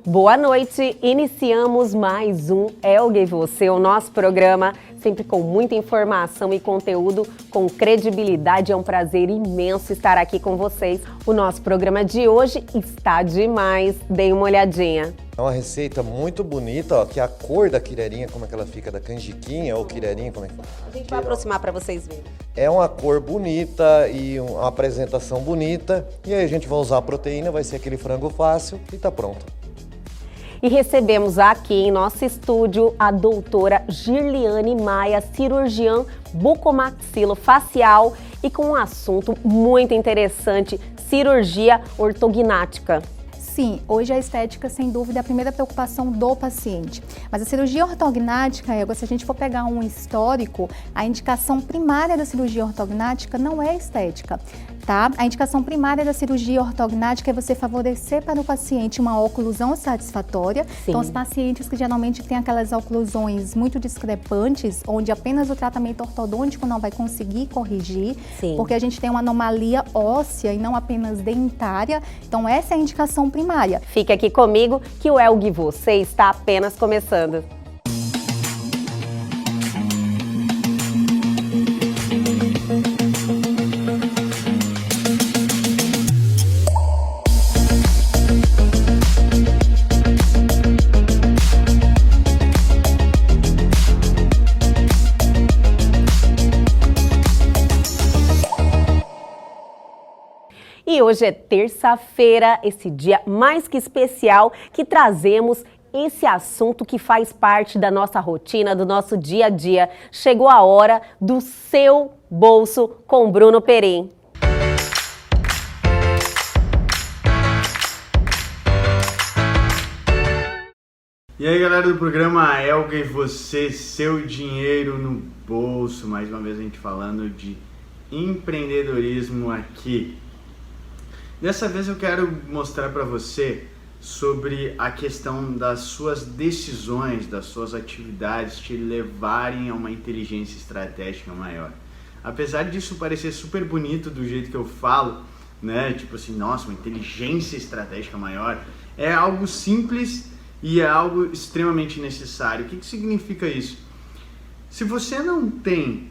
Boa noite, iniciamos mais um Elga e Você, o nosso programa, sempre com muita informação e conteúdo, com credibilidade. É um prazer imenso estar aqui com vocês. O nosso programa de hoje está demais, deem uma olhadinha. É uma receita muito bonita, ó, que a cor da quireirinha, como é que ela fica, da canjiquinha ou quireirinha, como é que fica? A gente vai aproximar para vocês verem. É uma cor bonita e uma apresentação bonita, e aí a gente vai usar a proteína, vai ser aquele frango fácil e tá pronto. E recebemos aqui em nosso estúdio a doutora Girliane Maia, cirurgiã bucomaxilofacial e com um assunto muito interessante, cirurgia ortognática. Sim, hoje a estética, sem dúvida, é a primeira preocupação do paciente. Mas a cirurgia ortognática, se a gente for pegar um histórico, a indicação primária da cirurgia ortognática não é estética, tá? A indicação primária da cirurgia ortognática é você favorecer para o paciente uma oclusão satisfatória. Sim. Então, os pacientes que geralmente têm aquelas oclusões muito discrepantes, onde apenas o tratamento ortodôntico não vai conseguir corrigir, sim, porque a gente tem uma anomalia óssea e não apenas dentária. Então, essa é a indicação primária. Fique aqui comigo que o Elga e Você está apenas começando. E hoje é terça-feira, esse dia mais que especial que trazemos esse assunto que faz parte da nossa rotina, do nosso dia a dia. Chegou a hora do seu bolso com Bruno Perim. E aí, galera do programa Elga e Você, seu dinheiro no bolso. Mais uma vez a gente falando de empreendedorismo aqui. Dessa vez eu quero mostrar para você sobre a questão das suas decisões, das suas atividades te levarem a uma inteligência estratégica maior. Apesar disso parecer super bonito do jeito que eu falo, né? Tipo assim, nossa, uma inteligência estratégica maior, é algo simples e é algo extremamente necessário. O que significa isso? Se você não tem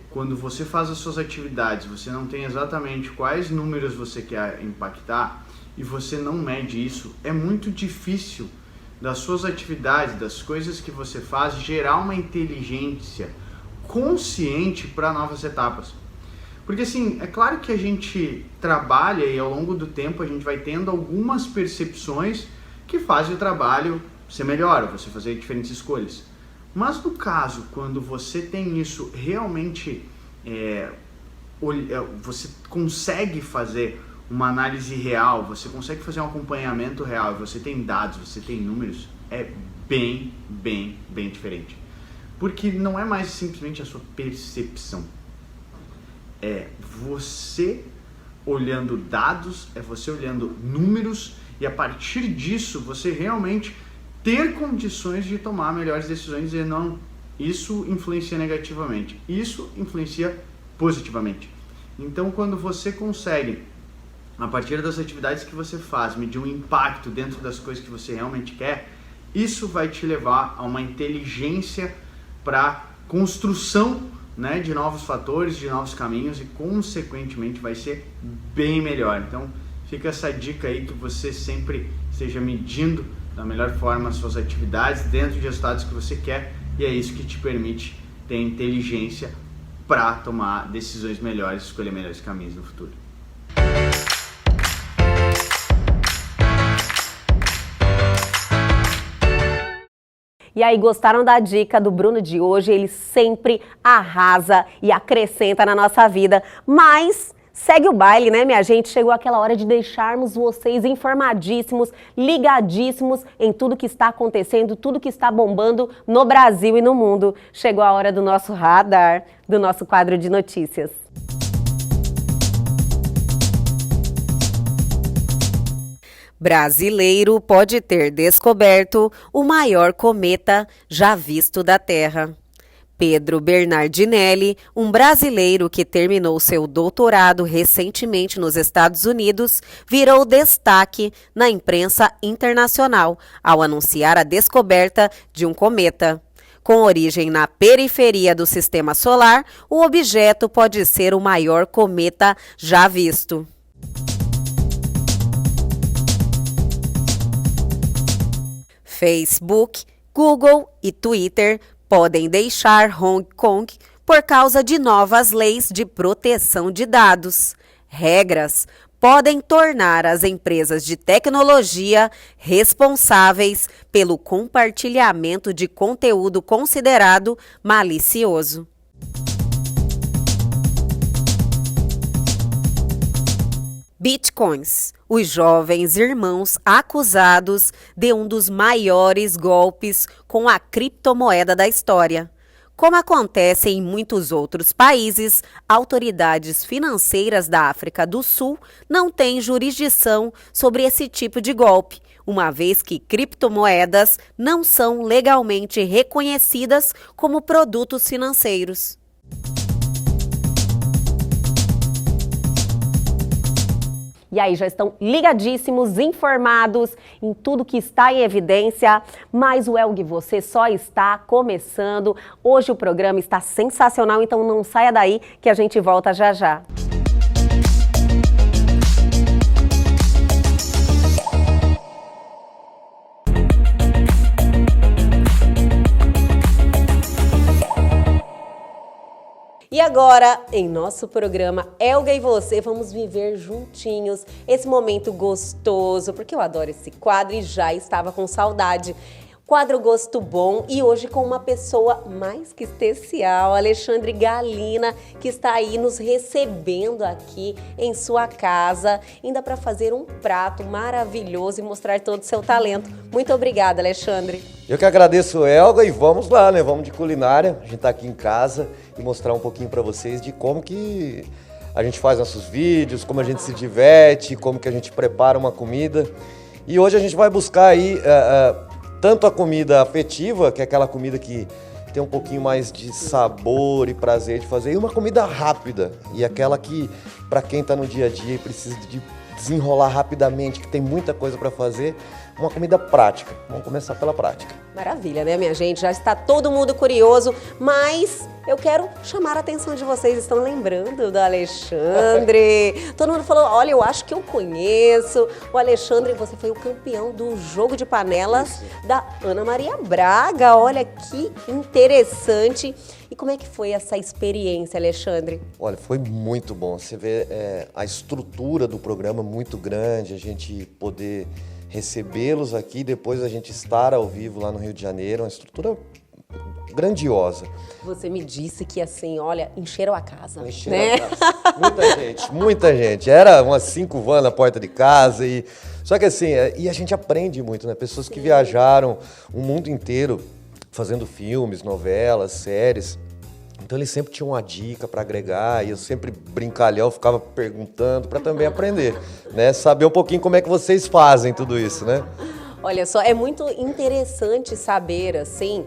quando você faz as suas atividades, você não tem exatamente quais números você quer impactar e você não mede isso, é muito difícil das suas atividades, das coisas que você faz, gerar uma inteligência consciente para novas etapas. Porque assim, é claro que a gente trabalha e ao longo do tempo a gente vai tendo algumas percepções que fazem o trabalho ser melhor, você fazer diferentes escolhas. Mas no caso, quando você tem isso realmente, você consegue fazer uma análise real, você consegue fazer um acompanhamento real, você tem dados, você tem números, é bem diferente. Porque não é mais simplesmente a sua percepção, é você olhando dados, é você olhando números e a partir disso você realmente ter condições de tomar melhores decisões e não isso influencia negativamente, isso influencia positivamente. Então, quando você consegue, a partir das atividades que você faz, medir um impacto dentro das coisas que você realmente quer, isso vai te levar a uma inteligência para construção, né, de novos fatores, de novos caminhos e, consequentemente, vai ser bem melhor. Então, fica essa dica aí que você sempre esteja medindo da melhor forma as suas atividades dentro de resultados que você quer e é isso que te permite ter inteligência para tomar decisões melhores, escolher melhores caminhos no futuro. E aí, gostaram da dica do Bruno de hoje? Ele sempre arrasa e acrescenta na nossa vida, mas segue o baile, né, minha gente? Chegou aquela hora de deixarmos vocês informadíssimos, ligadíssimos em tudo que está acontecendo, tudo que está bombando no Brasil e no mundo. Chegou a hora do nosso radar, do nosso quadro de notícias. Brasileiro pode ter descoberto o maior cometa já visto da Terra. Pedro Bernardinelli, um brasileiro que terminou seu doutorado recentemente nos Estados Unidos, virou destaque na imprensa internacional ao anunciar a descoberta de um cometa. Com origem na periferia do Sistema Solar, o objeto pode ser o maior cometa já visto. Facebook, Google e Twitter podem deixar Hong Kong por causa de novas leis de proteção de dados. Regras podem tornar as empresas de tecnologia responsáveis pelo compartilhamento de conteúdo considerado malicioso. Bitcoins, os jovens irmãos acusados de um dos maiores golpes com a criptomoeda da história. Como acontece em muitos outros países, autoridades financeiras da África do Sul não têm jurisdição sobre esse tipo de golpe, uma vez que criptomoedas não são legalmente reconhecidas como produtos financeiros. E aí, já estão ligadíssimos, informados em tudo que está em evidência, mas o Elgue Você só está começando. Hoje o programa está sensacional, então não saia daí que a gente volta já já. E agora, em nosso programa Elga e Você, vamos viver juntinhos esse momento gostoso, porque eu adoro esse quadro e já estava com saudade. Quadro Gosto Bom e hoje com uma pessoa mais que especial, Alexandre Galina, que está aí nos recebendo aqui em sua casa, ainda para fazer um prato maravilhoso e mostrar todo o seu talento. Muito obrigada, Alexandre. Eu que agradeço, Elga, e vamos lá, né? Vamos de culinária. A gente tá aqui em casa e mostrar um pouquinho para vocês de como que a gente faz nossos vídeos, como a gente se diverte, como que a gente prepara uma comida. E hoje a gente vai buscar aí tanto a comida afetiva, que é aquela comida que tem um pouquinho mais de sabor e prazer de fazer, e uma comida rápida, e aquela que, para quem está no dia a dia e precisa de desenrolar rapidamente, que tem muita coisa para fazer, uma comida prática. Vamos começar pela prática. Maravilha, né, minha gente? Já está todo mundo curioso, mas eu quero chamar a atenção de vocês. Estão lembrando do Alexandre? Todo mundo falou, olha, eu acho que eu conheço. O Alexandre, você foi o campeão do jogo de panelas da Ana Maria Braga. Olha que interessante. E como é que foi essa experiência, Alexandre? Olha, foi muito bom. Você vê a estrutura do programa muito grande, a gente poder recebê-los aqui, depois a gente estar ao vivo lá no Rio de Janeiro, uma estrutura grandiosa. Você me disse que assim, olha, encheram a casa. Encheram a casa. Muita gente. Era umas 5 vans na porta de casa. Só que assim, e a gente aprende muito, né? Pessoas que viajaram o mundo inteiro fazendo filmes, novelas, séries. Então eles sempre tinham uma dica para agregar e eu sempre brincalhão, ficava perguntando para também aprender, né? Saber um pouquinho como é que vocês fazem tudo isso, né? Olha só, é muito interessante saber, assim,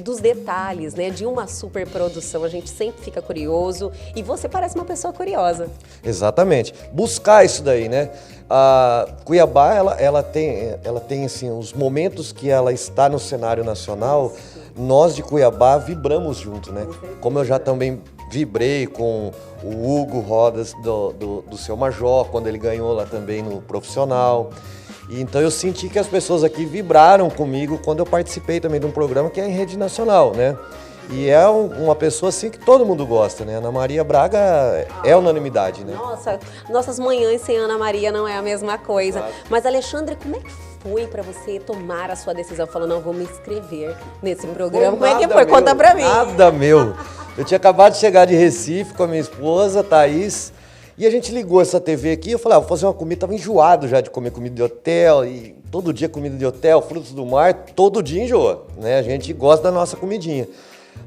dos detalhes, né, de uma superprodução. A gente sempre fica curioso e você parece uma pessoa curiosa. Exatamente. Buscar isso daí, né? A Cuiabá, ela tem assim, os momentos que ela está no cenário nacional, nós de Cuiabá vibramos junto, né? Como eu já também vibrei com o Hugo Rodas do Seu Major, quando ele ganhou lá também no profissional. E então eu senti que as pessoas aqui vibraram comigo quando eu participei também de um programa que é em rede nacional, né? E é uma pessoa assim que todo mundo gosta, né? Ana Maria Braga é unanimidade, né? Nossa, nossas manhãs sem Ana Maria não é a mesma coisa. Claro. Mas, Alexandre, como é que foi para você tomar a sua decisão? Falando, não, vou me inscrever nesse programa. Como é que foi? Conta pra mim. Nada meu. Eu tinha acabado de chegar de Recife com a minha esposa, Thaís, e a gente ligou essa TV aqui, eu falei, vou fazer uma comida, tava enjoado já de comer comida de hotel, e todo dia comida de hotel, frutos do mar, todo dia enjoa, né? A gente gosta da nossa comidinha.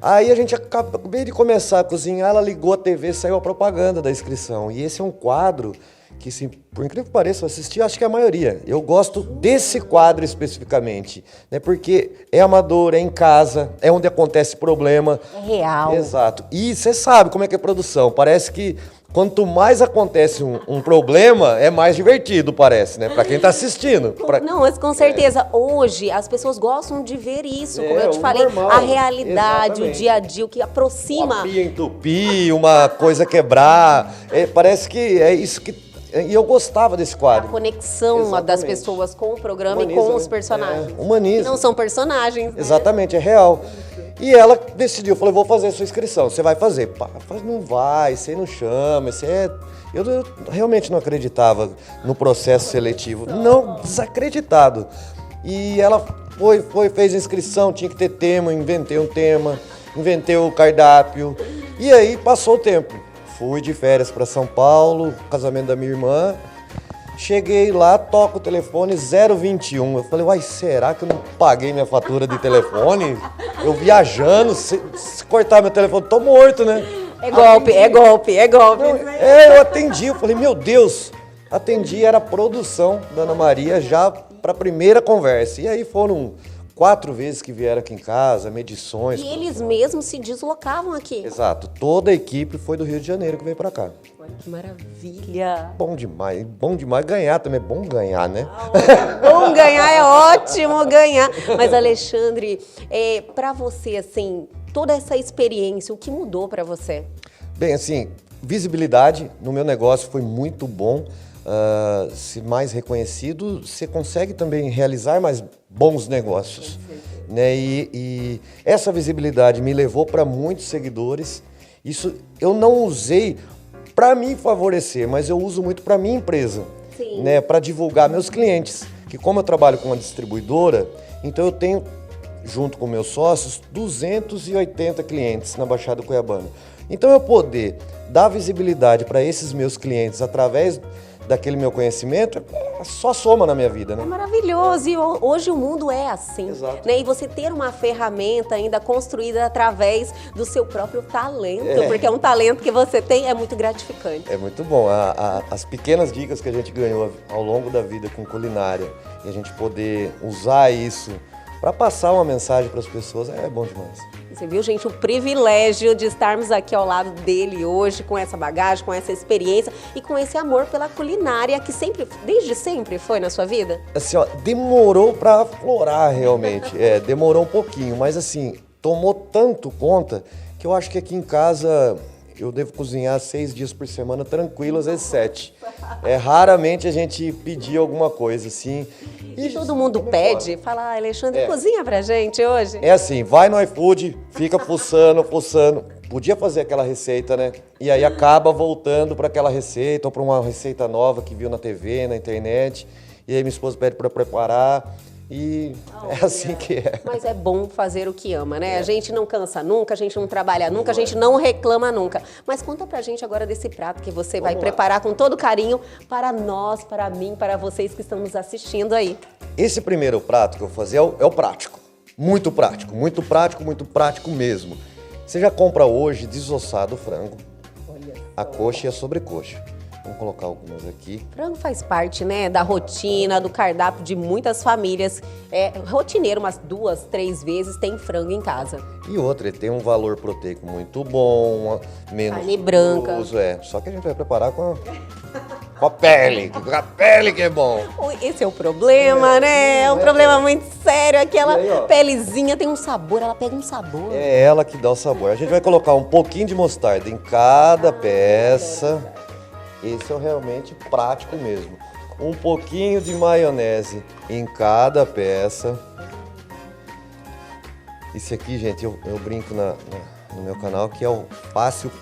Aí a gente acabei de começar a cozinhar, ela ligou a TV, saiu a propaganda da inscrição. E esse é um quadro que sim, por incrível que pareça, eu assisti, acho que a maioria. Eu gosto desse quadro especificamente, né? Porque é amador, é em casa, é onde acontece problema. É real. Exato. E você sabe como é que é produção. Parece que quanto mais acontece um problema, é mais divertido, parece, né? Pra quem tá assistindo. Não, mas com certeza, hoje as pessoas gostam de ver isso, como eu te o falei, normal. a realidade, Exatamente. o dia a dia, o que aproxima. Uma pia entupir, uma coisa quebrar. Parece que é isso que... E eu gostava desse A quadro. conexão das Exatamente. pessoas com o programa e Humaniza, com os né? personagens. Humaniza. Que não são personagens, né? Exatamente, é real. E ela decidiu, falou, vou fazer a sua inscrição, você vai fazer. Pá, não vai, você não chama, você é... Eu realmente não acreditava no processo seletivo, não, desacreditado. E ela fez a inscrição, tinha que ter tema, inventei um tema, inventei o cardápio. E aí passou o tempo. Fui de férias para São Paulo, casamento da minha irmã. Cheguei lá, toco o telefone 021. Eu falei, uai, será que eu não paguei minha fatura de telefone? Eu viajando, se cortar meu telefone, tô morto, né? É golpe, é golpe, é golpe. Eu atendi, eu falei, meu Deus. Atendi, era a produção da Ana Maria já para a primeira conversa. E aí foram 4 vezes que vieram aqui em casa, medições. E eles mesmos se deslocavam aqui. Exato, toda a equipe foi do Rio de Janeiro que veio para cá. Olha que maravilha. Bom demais ganhar também, é bom ganhar, né? Bom ganhar, é ótimo ganhar. Mas, Alexandre, para você, assim, toda essa experiência, o que mudou para você? Bem, assim, visibilidade no meu negócio foi muito bom. Se mais reconhecido, você consegue também realizar mais bons negócios. Né? E essa visibilidade me levou para muitos seguidores. Isso eu não usei para me favorecer, mas eu uso muito para minha empresa, né? Para divulgar meus clientes. Que como eu trabalho com uma distribuidora, então eu tenho, junto com meus sócios, 280 clientes na Baixada Cuiabana. Então eu poder dar visibilidade para esses meus clientes através daquele meu conhecimento, só soma na minha vida, né? É maravilhoso, e hoje o mundo é assim. Exato. Né? E você ter uma ferramenta ainda construída através do seu próprio talento, porque é um talento que você tem, é muito gratificante. É muito bom. As pequenas dicas que a gente ganhou ao longo da vida com culinária e a gente poder usar isso para passar uma mensagem para as pessoas é bom demais. Você viu, gente, o privilégio de estarmos aqui ao lado dele hoje, com essa bagagem, com essa experiência e com esse amor pela culinária que sempre, desde sempre foi na sua vida? Assim, ó, demorou para aflorar realmente, demorou um pouquinho, mas assim, tomou tanto conta que eu acho que aqui em casa eu devo cozinhar 6 dias por semana tranquilo, às vezes 7. Raramente a gente pedir alguma coisa assim. E todo mundo pede, fala, Alexandre, cozinha pra gente hoje. É assim, vai no iFood, fica fuçando. Podia fazer aquela receita, né? E aí acaba voltando para aquela receita ou para uma receita nova que viu na TV, na internet. E aí minha esposa pede para preparar. E é assim que é. Mas é bom fazer o que ama, né? A gente não cansa nunca, a gente não trabalha nunca, a gente não reclama nunca. Mas conta pra gente agora desse prato que você vai preparar com todo carinho para nós, para mim, para vocês que estão nos assistindo aí. Esse primeiro prato que eu vou fazer é o prático. Muito prático, muito prático, muito prático mesmo. Você já compra hoje desossado o frango, a coxa e a sobrecoxa. Vamos colocar algumas aqui. Frango faz parte, né, da rotina, do cardápio de muitas famílias. É rotineiro, umas 2, 3 vezes tem frango em casa. E outra, ele tem um valor proteico muito bom, menos Carne branca. gorduroso, Só que a gente vai preparar com a pele que é bom. Esse é o problema, né? É um problema muito sério. Aquela E aí, ó. pelezinha tem um sabor, ela pega um sabor. É ela que dá o sabor. A gente vai colocar um pouquinho de mostarda em cada peça. Esse é o realmente prático mesmo. Um pouquinho de maionese em cada peça. Esse aqui, gente, eu brinco no meu canal que é o fácil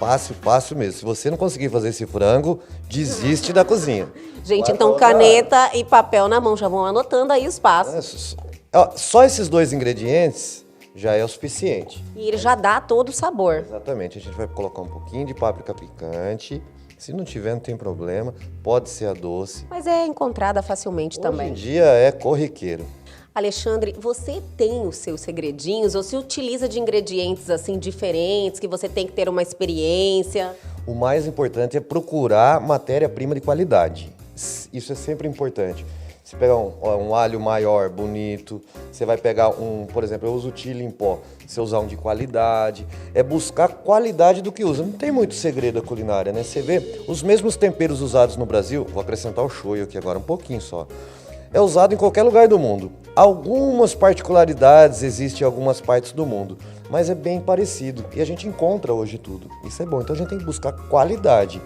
mesmo. Se você não conseguir fazer esse frango, desiste da cozinha. Gente, Vai então colocar- caneta e papel na mão, já vão anotando aí os passos. Só esses 2 ingredientes já é o suficiente. E ele já dá todo o sabor. Exatamente, a gente vai colocar um pouquinho de páprica picante. Se não tiver, não tem problema. Pode ser a doce. Mas é encontrada facilmente Hoje em também. dia é corriqueiro. Alexandre, você tem os seus segredinhos ou se utiliza de ingredientes assim diferentes, que você tem que ter uma experiência? o mais importante é procurar matéria-prima de qualidade. Isso é sempre importante. Você pegar um alho maior, bonito, você vai pegar por exemplo, eu uso chile em pó, você usar um de qualidade, é buscar qualidade do que usa. Não tem muito segredo a culinária, né? Você vê os mesmos temperos usados no Brasil, vou acrescentar o shoyu aqui agora, um pouquinho só, é usado em qualquer lugar do mundo. Algumas particularidades existem em algumas partes do mundo, mas é bem parecido e a gente encontra hoje tudo. Isso é bom, então a gente tem que buscar qualidade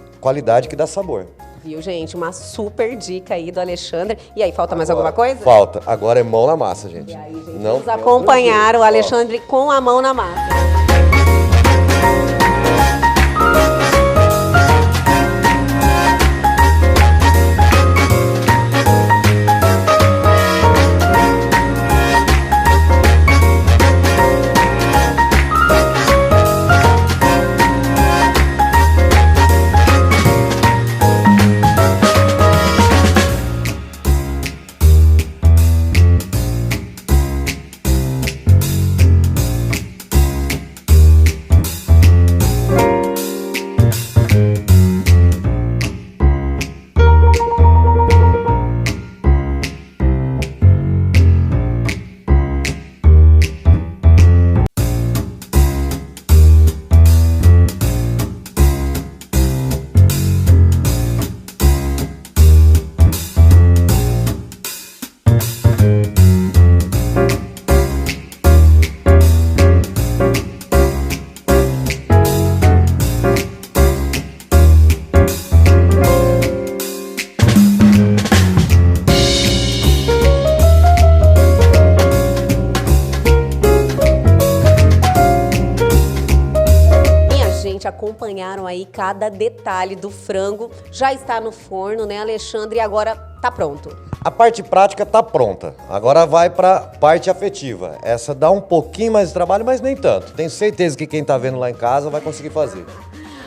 que dá sabor. Viu, gente? Uma super dica aí do Alexandre. E aí, falta mais alguma coisa? Falta. Agora é mão na massa, gente. E aí, gente, Não vamos acompanhar o Alexandre com a mão na massa. Acompanharam aí cada detalhe do frango, já está no forno, né, Alexandre? E agora tá pronto. A parte prática tá pronta, agora vai pra parte afetiva. Essa dá um pouquinho mais de trabalho, mas nem tanto. Tenho certeza que quem tá vendo lá em casa vai conseguir fazer.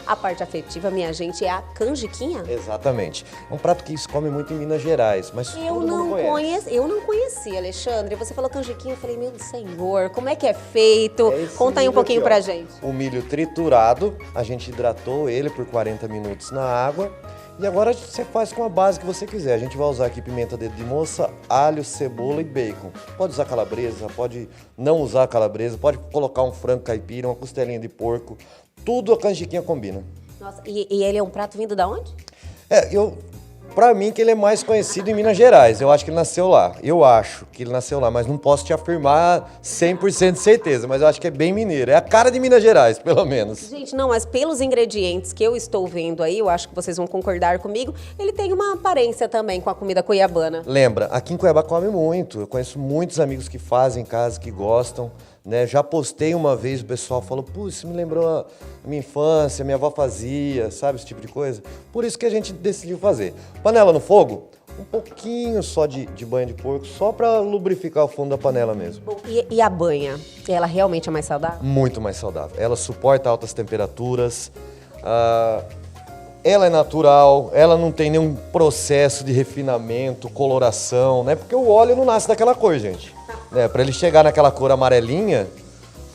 A parte afetiva, minha gente, é a canjiquinha? Exatamente. É um prato que se come muito em Minas Gerais, mas Eu todo mundo não conhece. eu não conhecia, Alexandre. Você falou canjiquinha, eu falei, meu senhor, como é que é feito? É esse Conta aí um milho pouquinho aqui, ó. pra gente. O milho triturado, a gente hidratou ele por 40 minutos na água. E agora você faz com a base que você quiser. A gente vai usar aqui pimenta dedo de moça, alho, cebola e bacon. Pode usar calabresa, pode não usar calabresa, pode colocar um frango caipira, uma costelinha de porco. Tudo a canjiquinha combina. Nossa, e ele é um prato vindo da onde? Pra mim que ele é mais conhecido em Minas Gerais. Eu acho que ele nasceu lá. Eu acho que ele nasceu lá, mas não posso te afirmar 100% de certeza. Mas eu acho que é bem mineiro. É a cara de Minas Gerais, pelo menos. Gente, não, mas pelos ingredientes que eu estou vendo aí, eu acho que vocês vão concordar comigo, ele tem uma aparência também com a comida cuiabana. Lembra, aqui em Cuiabá come muito. Eu conheço muitos amigos que fazem em casa, que gostam. Né? Já postei uma vez, o pessoal falou, putz, isso me lembrou a minha infância, minha avó fazia, sabe, esse tipo de coisa. Por isso que a gente decidiu fazer. Panela no fogo, um pouquinho só de banha de porco, só para lubrificar o fundo da panela mesmo. Bom, e a banha, ela realmente é mais saudável? Muito mais saudável. Ela suporta altas temperaturas, ela é natural, ela não tem nenhum processo de refinamento, coloração, né? Porque o óleo não nasce daquela cor, gente. Para ele chegar naquela cor amarelinha,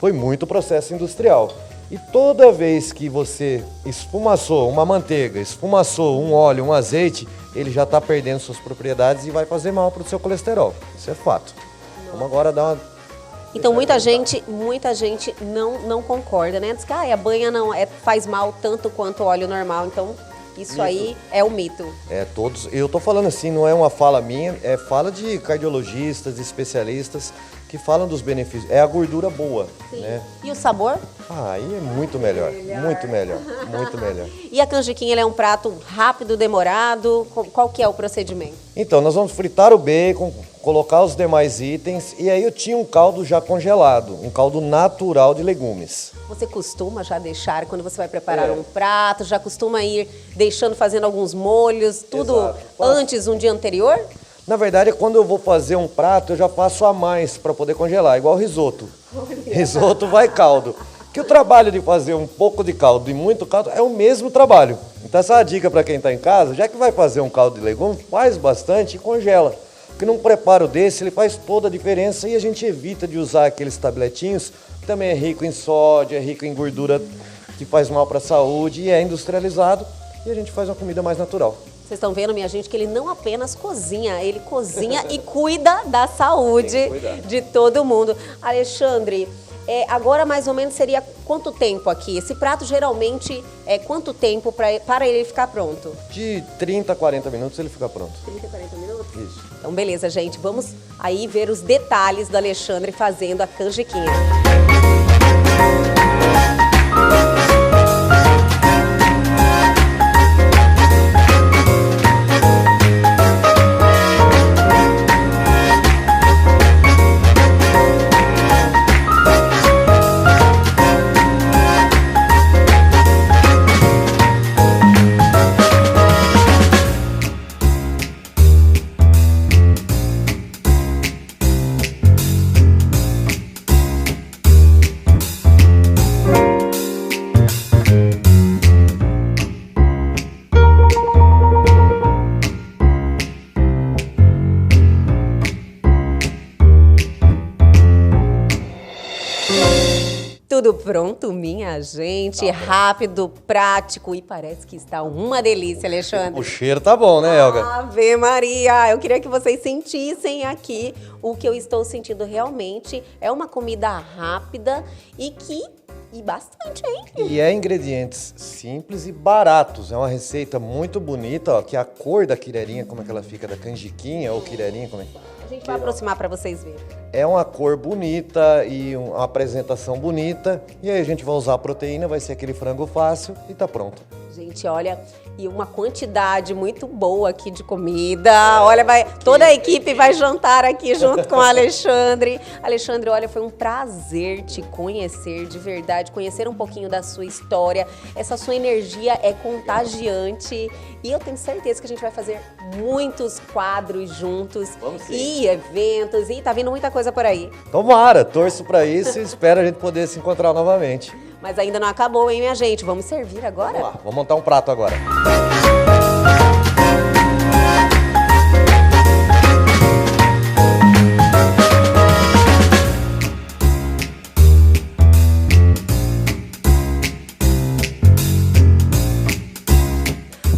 foi muito processo industrial. E toda vez que você esfumaçou uma manteiga, esfumaçou um óleo, um azeite, ele já está perdendo suas propriedades e vai fazer mal para o seu colesterol. Isso é fato. Vamos agora dar uma... Então muita gente não concorda, né? Diz que a banha não faz mal tanto quanto o óleo normal, então isso aí é o mito. Eu tô falando assim, não é uma fala minha, é fala de cardiologistas, especialistas que falam dos benefícios. É a gordura boa, Sim. né? E o sabor? Aí é muito melhor, muito melhor, muito melhor. E a canjiquinha, ela é um prato rápido, demorado? Qual que é o procedimento? Então, nós vamos fritar o bacon, colocar os demais itens e aí eu tinha um caldo já congelado, um caldo natural de legumes. Você costuma já deixar, quando você vai preparar um prato, já costuma ir deixando, fazendo alguns molhos, tudo Exato. antes, um dia anterior? Na verdade, quando eu vou fazer um prato, eu já faço a mais para poder congelar, igual risoto. Risoto vai caldo. Que o trabalho de fazer um pouco de caldo e muito caldo é o mesmo trabalho. Então essa é a dica para quem está em casa, já que vai fazer um caldo de legumes, faz bastante e congela. Porque num preparo desse, ele faz toda a diferença e a gente evita de usar aqueles tabletinhos, que também é rico em sódio, é rico em gordura que faz mal para a saúde e é industrializado, e a gente faz uma comida mais natural. Vocês estão vendo, minha gente, que ele não apenas cozinha, ele cozinha e cuida da saúde de todo mundo. Alexandre, agora mais ou menos seria quanto tempo aqui? Esse prato geralmente é quanto tempo para ele ficar pronto? De 30 a 40 minutos ele fica pronto. 30 a 40 minutos? Isso. Então, beleza, gente. Vamos aí ver os detalhes do Alexandre fazendo a canjiquinha. Tudo pronto, minha gente? Rápido, prático e parece que está uma delícia, Alexandre. O cheiro tá bom, né, Elga? Ave Maria! Eu queria que vocês sentissem aqui o que eu estou sentindo realmente. É uma comida rápida e bastante, hein? E é ingredientes simples e baratos. É uma receita muito bonita, ó, que a cor da quireirinha, como é que ela fica, da canjiquinha ou quireirinha, como é que... A gente vai aproximar para vocês verem. É uma cor bonita e uma apresentação bonita. E aí a gente vai usar a proteína, vai ser aquele frango fácil e tá pronto. Gente, olha, e uma quantidade muito boa aqui de comida. Olha, toda a equipe vai jantar aqui junto com o Alexandre. Alexandre, olha, foi um prazer te conhecer, de verdade, conhecer um pouquinho da sua história. Essa sua energia é contagiante e eu tenho certeza que a gente vai fazer muitos quadros juntos. Vamos sim. E eventos, e tá vindo muita coisa por aí. Tomara, torço pra isso e espero a gente poder se encontrar novamente. Mas ainda não acabou, hein, minha gente? Vamos servir agora? Vamos lá, vamos montar um prato agora.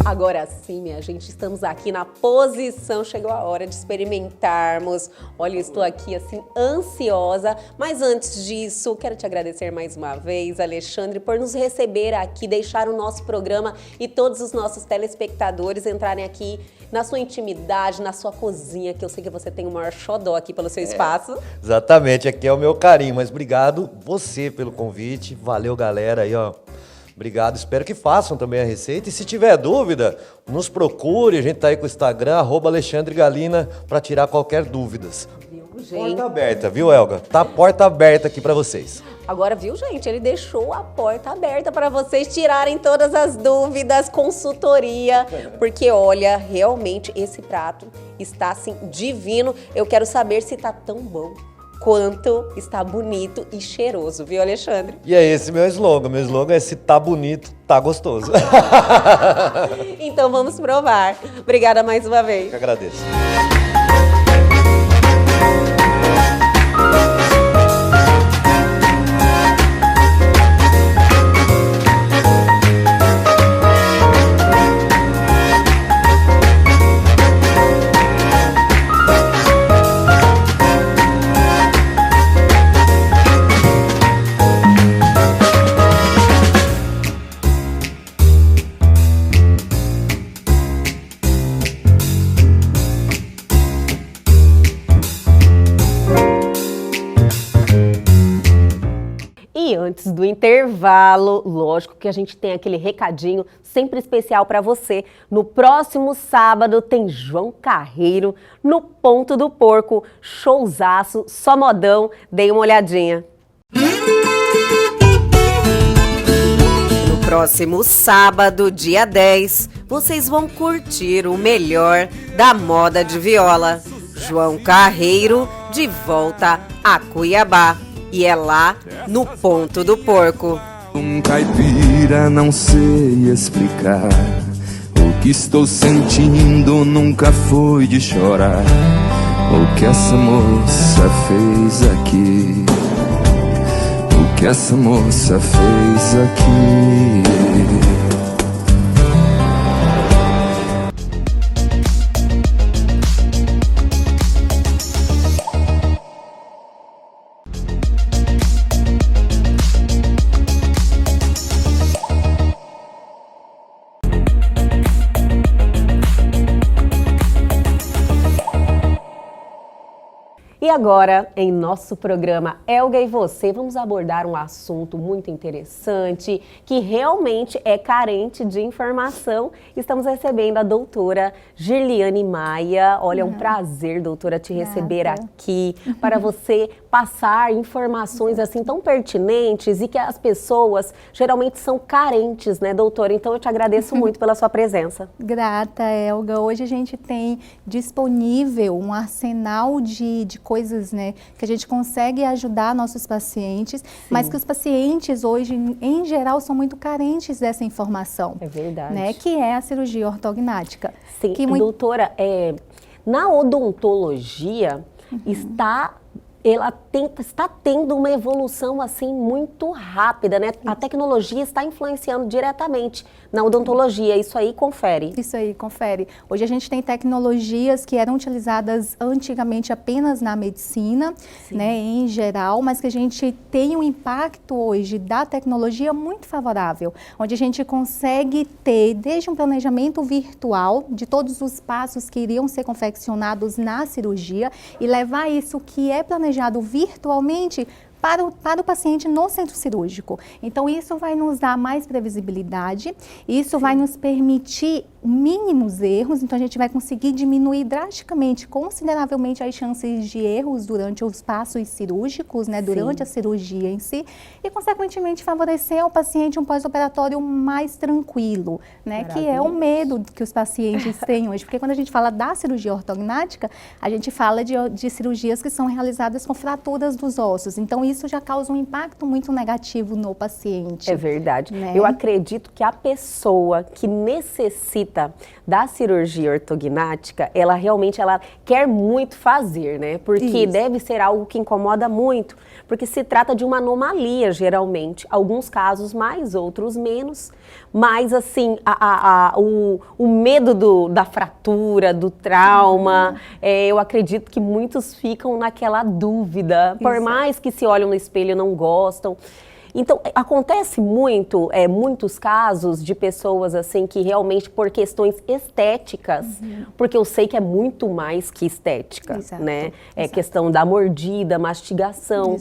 Agora sim, minha gente, estamos aqui na posição, chegou a hora de experimentarmos. Olha, eu estou aqui assim ansiosa, mas antes disso, quero te agradecer mais uma vez, Alexandre, por nos receber aqui, deixar o nosso programa e todos os nossos telespectadores entrarem aqui na sua intimidade, na sua cozinha, que eu sei que você tem o maior xodó aqui pelo seu espaço. Exatamente, aqui é o meu carinho, mas obrigado você pelo convite, valeu galera aí, ó. Obrigado, espero que façam também a receita. E se tiver dúvida, nos procure. A gente tá aí com o Instagram, @AlexandreGalina, para tirar qualquer dúvidas. Viu, gente? Porta aberta, viu, Elga? Tá a porta aberta aqui para vocês. Agora, viu, gente? Ele deixou a porta aberta para vocês tirarem todas as dúvidas, consultoria, porque olha, realmente esse prato está assim divino. Eu quero saber se tá tão bom quanto está bonito e cheiroso, viu, Alexandre? E é esse meu slogan. Meu slogan é: se tá bonito, tá gostoso. Então vamos provar. Obrigada mais uma vez. Eu agradeço. E antes do intervalo, lógico que a gente tem aquele recadinho sempre especial para você. No próximo sábado tem João Carreiro no Ponto do Porco. Showzaço, só modão. Dei uma olhadinha. No próximo sábado, dia 10, vocês vão curtir o melhor da moda de viola. João Carreiro de volta a Cuiabá. E é lá no Ponto do Porco. Um caipira, não sei explicar. O que estou sentindo nunca foi de chorar. O que essa moça fez aqui? O que essa moça fez aqui. E agora, em nosso programa Elga e Você, vamos abordar um assunto muito interessante, que realmente é carente de informação. Estamos recebendo a doutora Girliane Maia. Olha, é um prazer, doutora, te receber aqui, para você passar informações assim tão pertinentes e que as pessoas geralmente são carentes, né, doutora? Então, eu te agradeço muito pela sua presença. Grata, Elga. Hoje a gente tem disponível um arsenal de coisas, né, que a gente consegue ajudar nossos pacientes, mas que os pacientes hoje, em geral, são muito carentes dessa informação. É verdade. Né, que é a cirurgia ortognática. Sim, que doutora, na odontologia está tendo uma evolução assim muito rápida, né? A tecnologia está influenciando diretamente na odontologia, isso aí confere. Isso aí, confere. Hoje a gente tem tecnologias que eram utilizadas antigamente apenas na medicina, né, em geral, mas que a gente tem um impacto hoje da tecnologia muito favorável, onde a gente consegue ter desde um planejamento virtual de todos os passos que iriam ser confeccionados na cirurgia e levar isso que é planejado virtualmente para o paciente no centro cirúrgico. Então, isso vai nos dar mais previsibilidade, isso vai nos permitir mínimos erros, então a gente vai conseguir diminuir drasticamente, consideravelmente as chances de erros durante os passos cirúrgicos, né, durante a cirurgia em si, e consequentemente favorecer ao paciente um pós-operatório mais tranquilo, né, que é o medo que os pacientes têm hoje, porque quando a gente fala da cirurgia ortognática, a gente fala de cirurgias que são realizadas com fraturas dos ossos, então isso já causa um impacto muito negativo no paciente. É verdade. Né? Eu acredito que a pessoa que necessita da cirurgia ortognática, ela realmente quer muito fazer, né? Porque deve ser algo que incomoda muito, porque se trata de uma anomalia, geralmente. Alguns casos mais, outros menos. Mas, assim, o medo da fratura, do trauma, eu acredito que muitos ficam naquela dúvida. Por mais que se olham no espelho e não gostam. Então, acontece muitos casos de pessoas assim que realmente por questões estéticas, porque eu sei que é muito mais que estética, né? É questão da mordida, mastigação.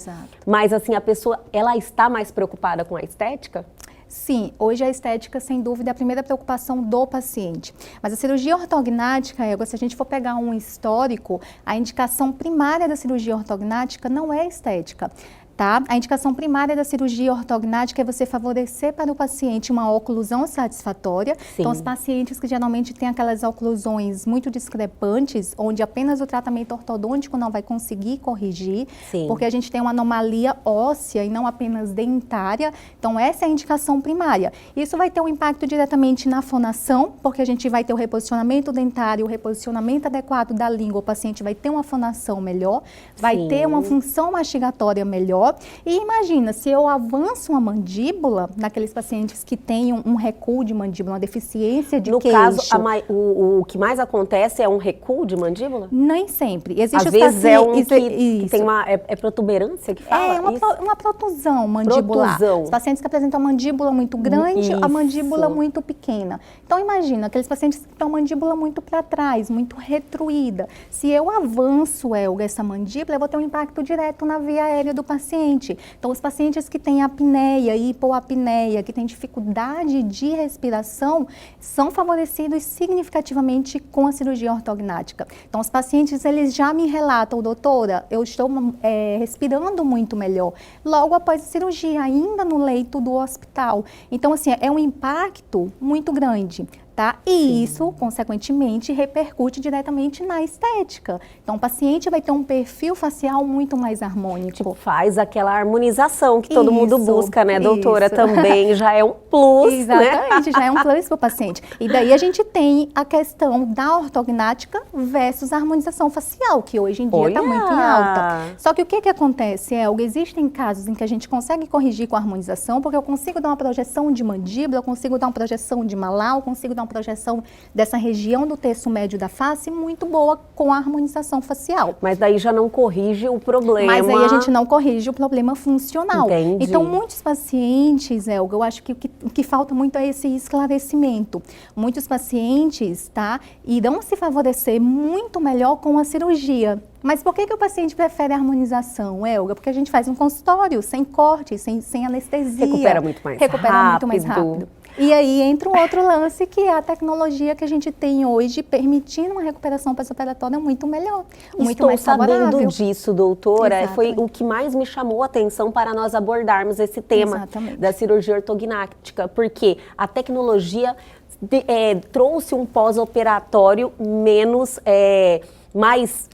Mas assim, a pessoa, ela está mais preocupada com a estética? Sim, hoje a estética, sem dúvida, é a primeira preocupação do paciente. Mas a cirurgia ortognática, se a gente for pegar um histórico, a indicação primária da cirurgia ortognática não é estética. Tá? A indicação primária da cirurgia ortognática é você favorecer para o paciente uma oclusão satisfatória. Então, os pacientes que geralmente têm aquelas oclusões muito discrepantes, onde apenas o tratamento ortodôntico não vai conseguir corrigir, porque a gente tem uma anomalia óssea e não apenas dentária. Então, essa é a indicação primária. Isso vai ter um impacto diretamente na fonação, porque a gente vai ter o reposicionamento dentário, o reposicionamento adequado da língua, o paciente vai ter uma fonação melhor, vai ter uma função mastigatória melhor. E imagina, se eu avanço uma mandíbula, naqueles pacientes que têm um recuo de mandíbula, uma deficiência de queixo. No caso, o que mais acontece é um recuo de mandíbula? Nem sempre. Existe Às vezes é um que tem uma protuberância que fala? É, uma protusão mandibular. Os pacientes que apresentam a mandíbula muito grande, a mandíbula muito pequena. Então imagina, aqueles pacientes que têm a mandíbula muito para trás, muito retruída. Se eu avanço essa mandíbula, eu vou ter um impacto direto na via aérea do paciente. Então, os pacientes que têm apneia, hipoapneia, que têm dificuldade de respiração, são favorecidos significativamente com a cirurgia ortognática. Então, os pacientes, eles já me relatam, doutora, eu estou respirando muito melhor, logo após a cirurgia, ainda no leito do hospital. Então, assim, é um impacto muito grande. Tá? E isso, consequentemente, repercute diretamente na estética. Então, o paciente vai ter um perfil facial muito mais harmônico. Tipo, faz aquela harmonização que todo mundo Isso, busca, né, doutora? isso. Também já é um plus, né? Exatamente, já é um plus para o paciente. E daí a gente tem a questão da ortognática versus a harmonização facial, que hoje em dia está muito em alta. Só que o que acontece, Elga? Existem casos em que a gente consegue corrigir com a harmonização, porque eu consigo dar uma projeção de mandíbula, eu consigo dar uma projeção de malar, eu consigo dar uma projeção dessa região do terço médio da face muito boa com a harmonização facial. Mas daí já não corrige o problema. Mas aí a gente não corrige o problema funcional. Entendi. Então, muitos pacientes, Elga, eu acho que o que falta muito é esse esclarecimento. Muitos pacientes, tá, irão se favorecer muito melhor com a cirurgia. Mas por que o paciente prefere a harmonização, Elga? Porque a gente faz um consultório, sem corte, sem anestesia. Recupera muito mais rápido. E aí entra um outro lance, que é a tecnologia que a gente tem hoje, permitindo uma recuperação pós-operatória muito melhor, muito mais favorável. Estou sabendo disso, doutora. Exatamente. Foi o que mais me chamou a atenção para nós abordarmos esse tema Exatamente. da cirurgia ortognática, porque a tecnologia trouxe um pós-operatório mais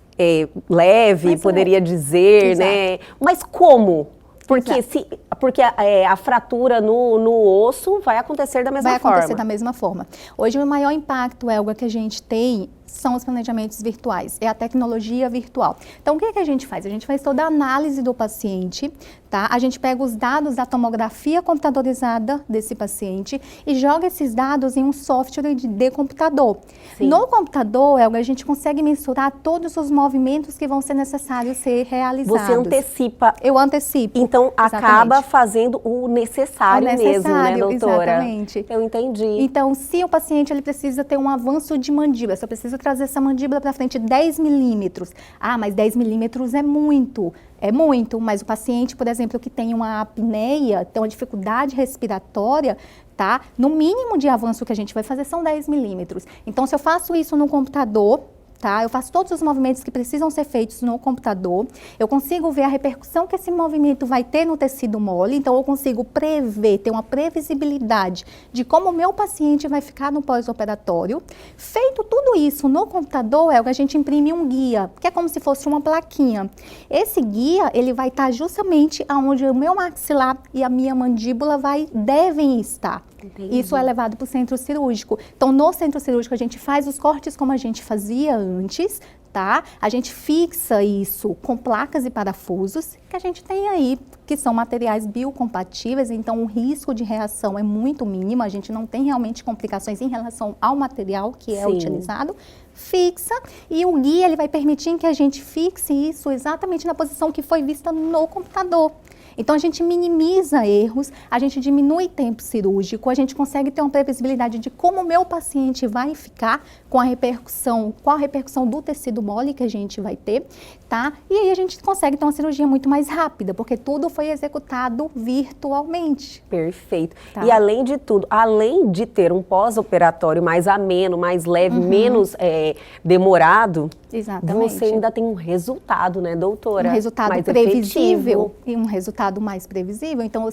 leve, poderia dizer, Exato. né? Mas como? Porque, Exato. porque a fratura no osso vai acontecer da mesma forma. Vai acontecer da mesma forma. Hoje, o maior impacto, Elga, que a gente tem são os planejamentos virtuais, é a tecnologia virtual. Então, o que a gente faz? A gente faz toda a análise do paciente, tá? A gente pega os dados da tomografia computadorizada desse paciente e joga esses dados em um software de computador. Sim. No computador, Elga, a gente consegue mensurar todos os movimentos que vão ser necessários ser realizados. Você antecipa. Eu antecipo. Então, Exatamente. acaba fazendo o necessário mesmo, né, doutora? Exatamente. Eu entendi. Então, se o paciente ele precisa ter um avanço de mandíbula, se eu preciso trazer essa mandíbula para frente 10 milímetros. Ah, mas 10 milímetros é muito. É muito, mas o paciente, por exemplo, que tem uma apneia, tem uma dificuldade respiratória, tá? No mínimo de avanço que a gente vai fazer são 10 milímetros. Então, se eu faço isso no computador, tá? Eu faço todos os movimentos que precisam ser feitos no computador, eu consigo ver a repercussão que esse movimento vai ter no tecido mole, então eu consigo prever, ter uma previsibilidade de como o meu paciente vai ficar no pós-operatório. Feito tudo isso no computador, a gente imprime um guia, que é como se fosse uma plaquinha. Esse guia, ele vai estar justamente aonde o meu maxilar e a minha mandíbula devem estar. Entendi. Isso é levado para o centro cirúrgico. Então, no centro cirúrgico, a gente faz os cortes como a gente fazia antes, tá? A gente fixa isso com placas e parafusos que a gente tem aí, que são materiais biocompatíveis, então o risco de reação é muito mínimo, a gente não tem realmente complicações em relação ao material que é utilizado. Fixa, e o guia ele vai permitir que a gente fixe isso exatamente na posição que foi vista no computador. Então, a gente minimiza erros, a gente diminui tempo cirúrgico, a gente consegue ter uma previsibilidade de como o meu paciente vai ficar com a repercussão, qual a repercussão do tecido mole que a gente vai ter, tá? E aí a gente consegue ter uma cirurgia muito mais rápida, porque tudo foi executado virtualmente. Perfeito. Tá. E além de tudo, além de ter um pós-operatório mais ameno, mais leve, menos demorado, Exatamente. você ainda tem um resultado, né, doutora? Um resultado mais previsível efetivo. e um resultado mais previsível. Então,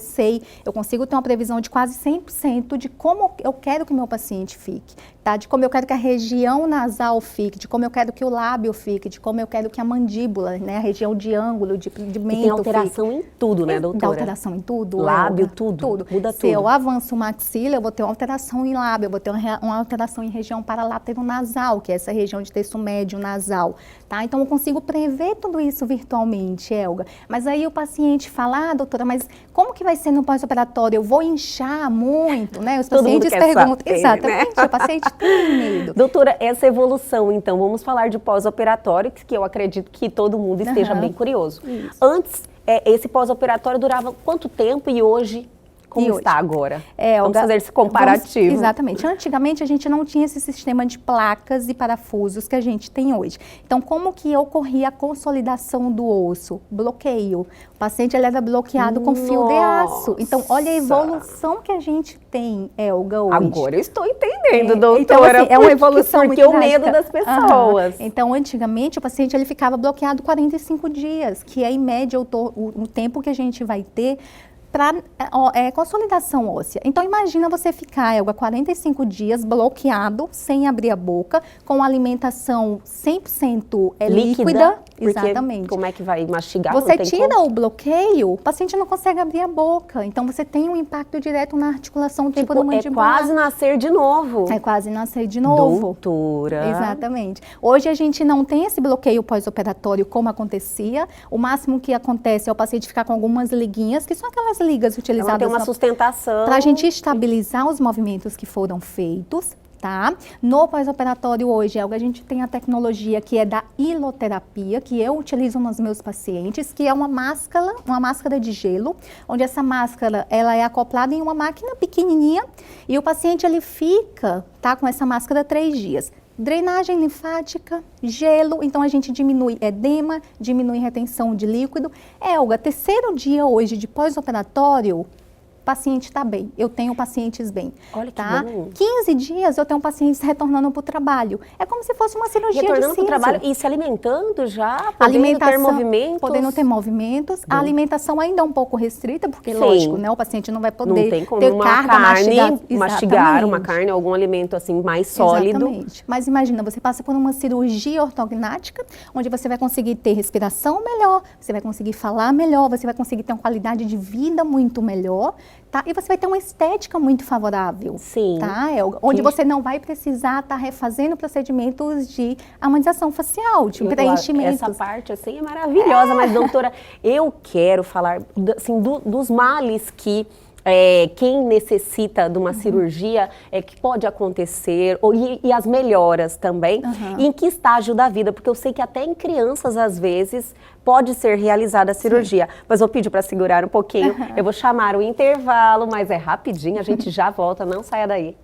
eu consigo ter uma previsão de quase 100% de como eu quero que o meu paciente fique, tá? De como eu quero que a região nasal fique, de como eu quero que o lábio fique, de como eu quero que a mandíbula, né, a região de ângulo, de mento fique. Tem alteração em tudo, né, doutora? Dá alteração em tudo. Lábio, tudo. Muda Se tudo. eu avanço o maxila, eu vou ter uma alteração em lábio, eu vou ter uma alteração em região paralateronasal, que é essa região de terço médio nasal, tá? Então, eu consigo prever tudo isso virtualmente, Elga. Mas aí o paciente fala, doutora, mas como que vai ser no pós-operatório? Eu vou inchar muito, né? Os Todo mundo pacientes quer perguntam. saber, Exatamente, né? o paciente tem medo. Doutora, essa evolução, então, vamos falar de pós-operatório, que eu acredito que todo mundo esteja bem curioso. Isso. Antes, esse pós-operatório durava quanto tempo e hoje, como E hoje? está agora? Olga, Vamos fazer esse comparativo. Exatamente. Antigamente, a gente não tinha esse sistema de placas e parafusos que a gente tem hoje. Então, como que ocorria a consolidação do osso? Bloqueio. O paciente ele era bloqueado com fio de aço. Então, olha a evolução que a gente tem, Elga, hoje. Agora eu estou entendendo, Então, doutora. assim, é uma evolução porque muito o medo das drástica. pessoas. Então, antigamente, o paciente ele ficava bloqueado 45 dias, que é, em média, o tempo que a gente vai ter para consolidação óssea. Então, imagina você ficar, Elga, 45 dias bloqueado, sem abrir a boca, com alimentação 100% líquida. Exatamente. Como é que vai mastigar? Você tira o bloqueio, o paciente não consegue abrir a boca. Então, você tem um impacto direto na articulação temporomandibular. É quase nascer de novo. É quase nascer de novo. Doutora. Exatamente. Hoje a gente não tem esse bloqueio pós-operatório como acontecia. O máximo que acontece é o paciente ficar com algumas liguinhas, que são aquelas ligas utilizadas tem uma sustentação. para a gente estabilizar os movimentos que foram feitos. Tá? No pós-operatório hoje, a gente tem a tecnologia que é da hiloterapia, que eu utilizo nos meus pacientes, que é uma máscara de gelo, onde essa máscara ela é acoplada em uma máquina pequenininha e o paciente ele fica, tá, com essa máscara 3 dias. Drenagem linfática, gelo, então a gente diminui edema, diminui retenção de líquido. Elga, 3º dia hoje de pós-operatório, o paciente está bem, eu tenho pacientes bem. Olha que tá? bom. 15 dias eu tenho pacientes retornando para o trabalho. É como se fosse uma cirurgia retornando de para o siso. trabalho e se alimentando já, podendo ter movimentos. Podendo ter movimentos. A alimentação ainda é um pouco restrita, porque Sim. lógico, né, o paciente não vai poder não tem como ter uma carga carne, mastigar uma Exatamente. carne, algum alimento assim mais sólido. Exatamente. Mas imagina, você passa por uma cirurgia ortognática, onde você vai conseguir ter respiração melhor, você vai conseguir falar melhor, você vai conseguir ter uma qualidade de vida muito melhor, tá? E você vai ter uma estética muito favorável. Sim. Tá, Elga? Onde você não vai precisar estar refazendo procedimentos de harmonização facial, de preenchimentos. Essa parte assim é maravilhosa, mas doutora, eu quero falar assim, dos males que quem necessita de uma cirurgia que pode acontecer, e as melhoras também, em que estágio da vida, porque eu sei que até em crianças, às vezes, pode ser realizada a cirurgia. Mas vou pedir para segurar um pouquinho, eu vou chamar o intervalo, mas é rapidinho, a gente já volta, não saia daí.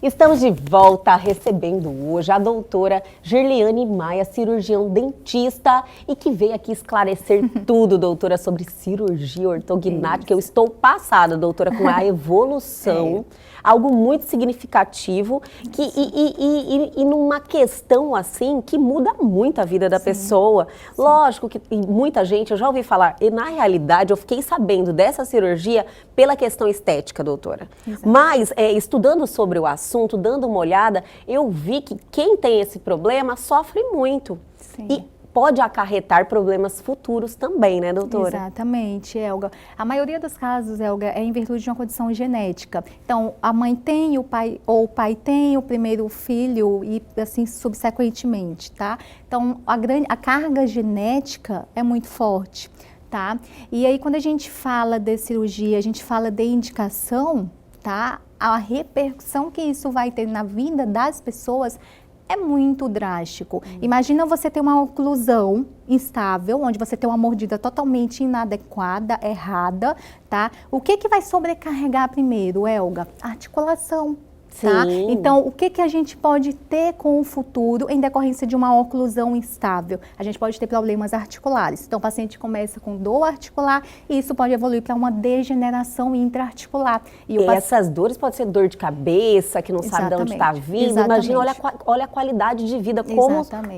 Estamos de volta recebendo hoje a doutora Gerliane Maia, cirurgião dentista, e que veio aqui esclarecer tudo, doutora, sobre cirurgia ortognática. Eu estou passada, doutora, com a evolução, algo muito significativo e numa questão assim que muda muito a vida da pessoa. Lógico que muita gente, eu já ouvi falar, e na realidade eu fiquei sabendo dessa cirurgia pela questão estética, doutora. Exato. Mas estudando sobre o assunto, dando uma olhada, eu vi que quem tem esse problema sofre muito. Sim. E pode acarretar problemas futuros também, né, doutora? Exatamente, Elga. A maioria dos casos, Elga, é em virtude de uma condição genética. Então, a mãe tem, o pai tem o primeiro filho e assim subsequentemente, tá? Então, a carga genética é muito forte, tá? E aí, quando a gente fala de cirurgia, a gente fala de indicação, tá? A repercussão que isso vai ter na vida das pessoas é muito drástico. Imagina você ter uma oclusão instável, onde você tem uma mordida totalmente inadequada, errada, tá? O que vai sobrecarregar primeiro, Elga? A articulação. Tá? Sim. Então, o que a gente pode ter com o futuro em decorrência de uma oclusão instável? A gente pode ter problemas articulares. Então, o paciente começa com dor articular e isso pode evoluir para uma degeneração intraarticular. E essas dores podem ser dor de cabeça, que não sabe de onde está vindo. Exatamente. Imagina, olha a qualidade de vida,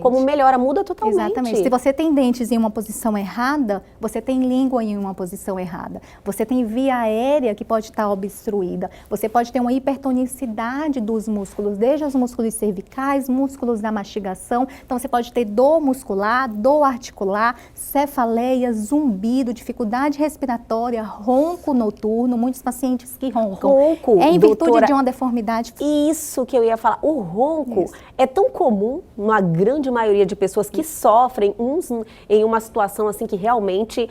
como melhora, muda totalmente. Exatamente. Se você tem dentes em uma posição errada, você tem língua em uma posição errada. Você tem via aérea que pode estar obstruída. Você pode ter uma hipertonicidade dos músculos, desde os músculos cervicais, músculos da mastigação. Então, você pode ter dor muscular, dor articular, cefaleia, zumbido, dificuldade respiratória, ronco noturno, muitos pacientes que roncam. Ronco, é em virtude doutora, de uma deformidade. Isso que eu ia falar. O ronco é tão comum, uma grande maioria de pessoas que sofrem em uma situação assim que realmente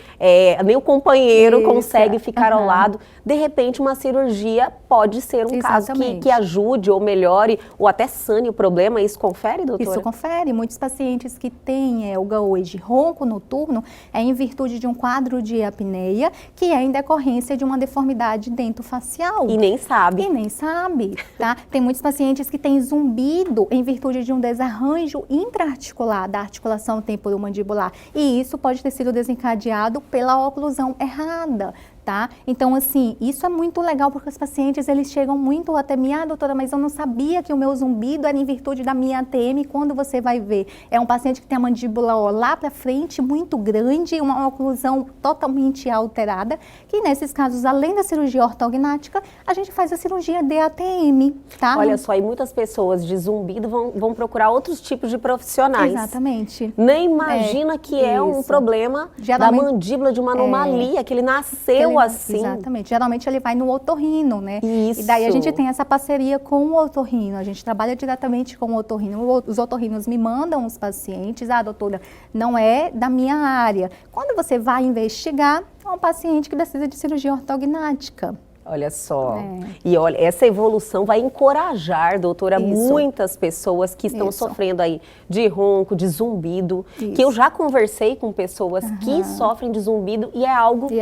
nem o companheiro consegue ficar ao lado. De repente, uma cirurgia pode ser um caso que ajude ou melhore ou até sane o problema. Isso confere, doutora? Isso confere. Muitos pacientes que têm, Elga, hoje ronco noturno é em virtude de um quadro de apneia que é em decorrência de uma deformidade dentofacial. E nem sabe. E nem sabe, tá? Tem muitos pacientes que têm zumbido em virtude de um desarranjo intraarticular da articulação temporomandibular. E isso pode ter sido desencadeado pela oclusão errada. Tá? Então, assim, isso é muito legal porque os pacientes, eles chegam muito até mim, doutora, mas eu não sabia que o meu zumbido era em virtude da minha ATM. Quando você vai ver, é um paciente que tem a mandíbula lá para frente, muito grande, uma oclusão totalmente alterada, que nesses casos, além da cirurgia ortognática, a gente faz a cirurgia de ATM, tá? Olha só, e muitas pessoas de zumbido vão procurar outros tipos de profissionais. Exatamente. Nem imagina que é um problema da mandíbula, de uma anomalia, que ele nasceu assim. Exatamente. Geralmente ele vai no otorrino, né? Isso. E daí a gente tem essa parceria com o otorrino. A gente trabalha diretamente com o otorrino. Os otorrinos me mandam os pacientes. Doutora, não é da minha área. Quando você vai investigar, é um paciente que precisa de cirurgia ortognática. Olha só. E olha, essa evolução vai encorajar, doutora, muitas pessoas que estão sofrendo aí de ronco, de zumbido, que eu já conversei com pessoas que sofrem de zumbido e é algo que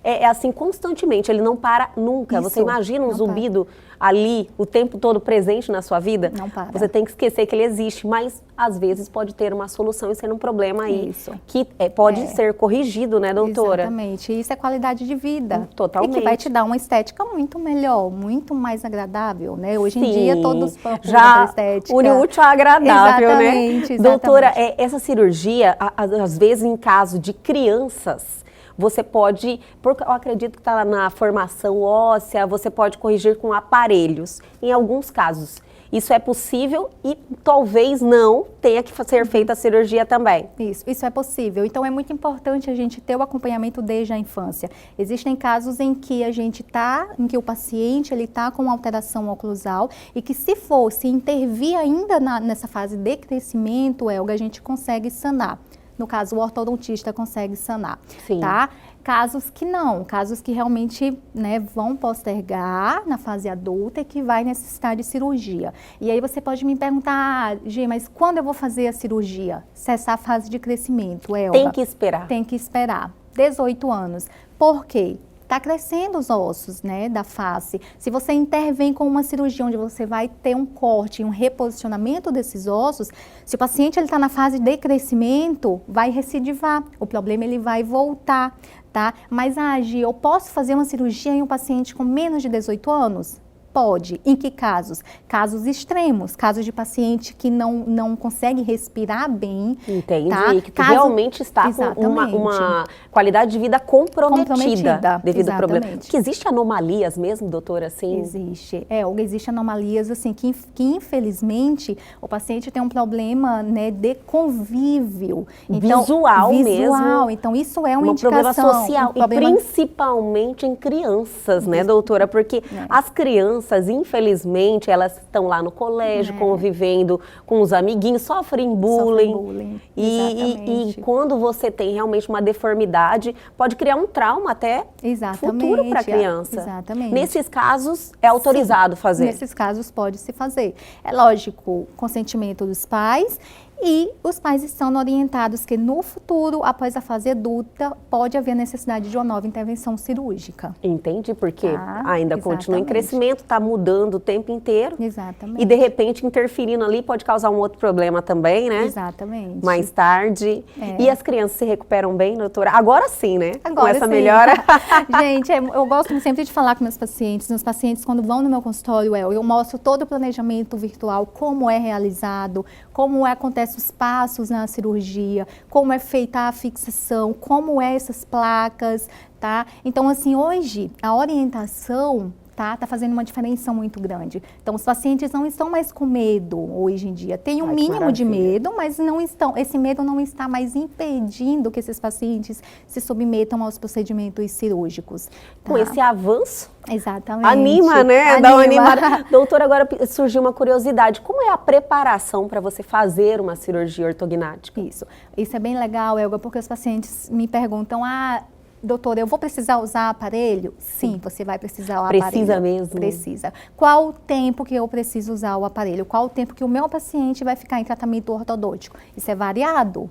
é assim constantemente, ele não para nunca. Você imagina um zumbido ali o tempo todo presente na sua vida? Não para. Você tem que esquecer que ele existe, mas às vezes pode ter uma solução e ser um problema aí que pode ser corrigido, né, doutora? Exatamente. Isso é qualidade de vida. Totalmente. E que vai te dar uma estética muito melhor, muito mais agradável, né? Hoje em dia todos já estética. une útil ao agradável, exatamente, né? Exatamente. Doutora, essa cirurgia, às vezes em caso de crianças, você pode, porque eu acredito que está na formação óssea, você pode corrigir com aparelhos. Em alguns casos, isso é possível e talvez não tenha que ser feita a cirurgia também. Isso é possível. Então é muito importante a gente ter o acompanhamento desde a infância. Existem casos em que em que o paciente ele está com alteração oclusal e que se intervir ainda nessa fase de crescimento, Elga, a gente consegue sanar. No caso, o ortodontista consegue sanar, tá? Casos que não, casos que realmente vão postergar na fase adulta e que vai necessitar de cirurgia. E aí você pode me perguntar, Gê, mas quando eu vou fazer a cirurgia? Cessar a fase de crescimento, Elga? Tem que esperar. Tem que esperar. 18 anos. Por quê? Está crescendo os ossos, né, da face. Se você intervém com uma cirurgia onde você vai ter um corte, um reposicionamento desses ossos, se o paciente está na fase de crescimento, vai recidivar. O problema ele vai voltar, tá? Mas, Gi, eu posso fazer uma cirurgia em um paciente com menos de 18 anos? Pode. Em que casos? Casos extremos, casos de paciente que não consegue respirar bem. Entendi, tá? Que realmente está com uma qualidade de vida comprometida devido ao problema. Porque existe anomalias mesmo, doutora, assim? Existe. Existe anomalias, assim, que infelizmente o paciente tem um problema, né, de convívio. Então, visual mesmo. Então, isso é uma indicação. Problema social, e principalmente em crianças, né, doutora? Porque as crianças, infelizmente, elas estão lá no colégio, convivendo com os amiguinhos, sofrem bullying. E quando você tem realmente uma deformidade, pode criar um trauma até futuro para a criança. Exatamente. Nesses casos, é autorizado fazer? Nesses casos, pode se fazer. É lógico, consentimento dos pais. E os pais estão orientados que no futuro, após a fase adulta, pode haver necessidade de uma nova intervenção cirúrgica. Entendi, porque ainda continua em crescimento, está mudando o tempo inteiro. Exatamente. E de repente interferindo ali pode causar um outro problema também, né? Exatamente. Mais tarde. E as crianças se recuperam bem, doutora? Agora sim, né? Agora com essa sim. melhora. Gente, eu gosto sempre de falar com meus pacientes. Meus pacientes, quando vão no meu consultório, eu mostro todo o planejamento virtual, como é realizado, como acontece os passos na cirurgia, como é feita a fixação, como é essas placas, tá? Então, assim, hoje, a orientação tá fazendo uma diferença muito grande. Então, os pacientes não estão mais com medo hoje em dia. Tem um mínimo de medo, mas esse medo não está mais impedindo que esses pacientes se submetam aos procedimentos cirúrgicos. Com esse avanço, exatamente. Anima, né? Dá uma animada. Doutora, agora surgiu uma curiosidade. Como é a preparação para você fazer uma cirurgia ortognática? Isso é bem legal, Elga, porque os pacientes me perguntam, doutora, eu vou precisar usar aparelho? Sim, você vai precisar usar aparelho. Precisa mesmo? Precisa. Qual o tempo que eu preciso usar o aparelho? Qual o tempo que o meu paciente vai ficar em tratamento ortodôntico? Isso é variado.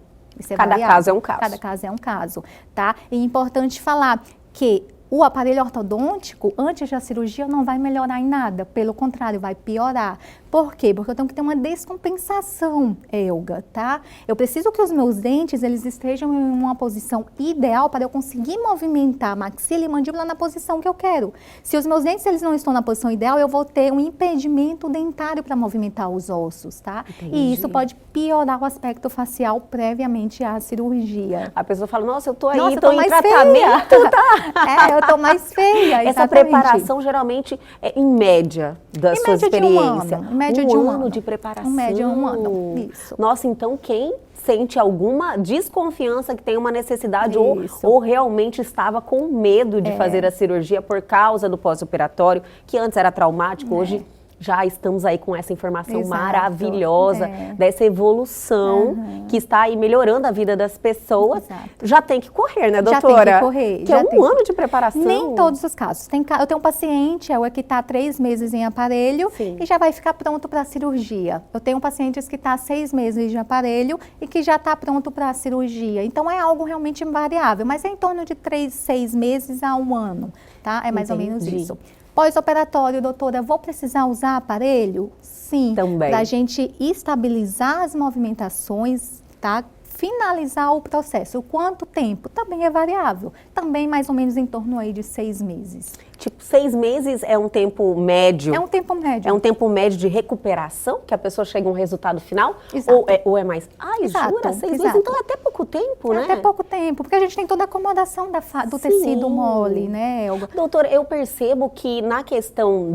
Cada caso é um caso. Cada caso é um caso, tá? E é importante falar que o aparelho ortodôntico, antes da cirurgia, não vai melhorar em nada. Pelo contrário, vai piorar. Por quê? Porque eu tenho que ter uma descompensação, Elga, tá? Eu preciso que os meus dentes, eles estejam em uma posição ideal para eu conseguir movimentar a maxila e mandíbula na posição que eu quero. Se os meus dentes, eles não estão na posição ideal, eu vou ter um impedimento dentário para movimentar os ossos, tá? Entendi. E isso pode piorar o aspecto facial previamente à cirurgia. A pessoa fala, nossa, eu tô aí, Nossa, eu tô tô em mais tratamento, tá? É, eu tô mais feia, Essa exatamente. preparação geralmente é em média da Em sua média de um experiência. ano, em média de um ano. De preparação. Em média, um ano, isso. Nossa, então quem sente alguma desconfiança que tem uma necessidade Isso. ou realmente estava com medo de fazer a cirurgia por causa do pós-operatório, que antes era traumático, hoje já estamos aí com essa informação Exato. maravilhosa dessa evolução que está aí melhorando a vida das pessoas. Exato. Já tem que correr, né, Já doutora? tem que correr. Que já é tem um ano de preparação. Nem todos os casos. Eu tenho um paciente que está 3 meses em aparelho Sim. e já vai ficar pronto para a cirurgia. Eu tenho pacientes que está 6 meses de aparelho e que já está pronto para a cirurgia. Então é algo realmente variável, mas é em torno de 6 meses a 1 ano, tá? É mais ou menos Entendi. isso. Pós-operatório, doutora, vou precisar usar aparelho? Sim. Também. Para a gente estabilizar as movimentações, tá? Finalizar o processo. Quanto tempo? Também é variável. Também mais ou menos em torno aí de 6 meses. Tipo, 6 meses é um tempo médio? É um tempo médio. É um tempo médio de recuperação, que a pessoa chega a um resultado final? Exato. Ou é mais? Ai, Exato, jura? 6 meses? exato. Então é até pouco tempo, né? Até pouco tempo, porque a gente tem toda a acomodação do tecido mole, né, Elga? Doutora, eu percebo que na questão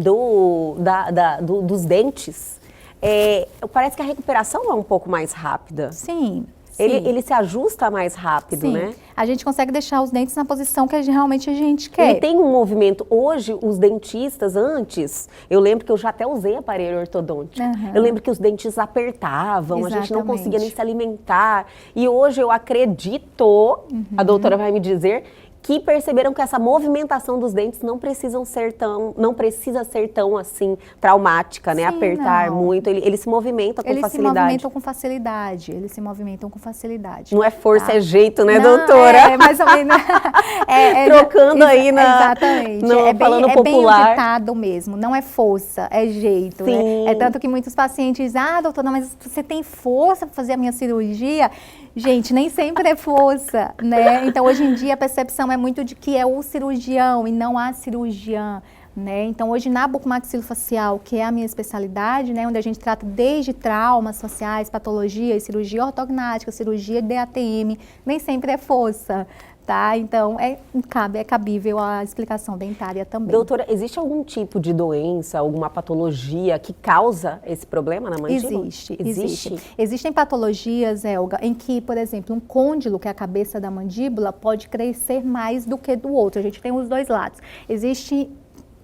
dos dentes, parece que a recuperação é um pouco mais rápida. Sim. Ele se ajusta mais rápido, Sim. né? A gente consegue deixar os dentes na posição que realmente a gente quer. Ele tem um movimento. Hoje, os dentistas, antes, eu lembro que eu já até usei aparelho ortodôntico. Eu lembro que os dentistas apertavam, a gente não conseguia nem se alimentar. E hoje eu acredito, a doutora vai me dizer, que perceberam que essa movimentação dos dentes não precisa ser tão assim traumática, né? Sim, Apertar não. muito, ele se movimenta com Eles facilidade. se movimentam com facilidade. Eles se movimentam com facilidade. Não é força, é jeito, né, Não, doutora? É, mais ou menos. Trocando aí Exatamente. falando é bem o popular. ditado mesmo. Não é força, é jeito. Sim. Né? É tanto que muitos pacientes, doutora, mas você tem força para fazer a minha cirurgia? Gente, nem sempre é força, né? Então, hoje em dia, a percepção é muito de que é o cirurgião e não a cirurgiã, né? Então, hoje, na bucomaxilofacial, que é a minha especialidade, né? Onde a gente trata desde traumas faciais, patologias, cirurgia ortognática, cirurgia de ATM, nem sempre é força, tá? Então, é cabível a explicação dentária também. Doutora, existe algum tipo de doença, alguma patologia que causa esse problema na mandíbula? Existe. Existem patologias, Elga, em que, por exemplo, um côndilo, que é a cabeça da mandíbula, pode crescer mais do que do outro. A gente tem os dois lados. Existem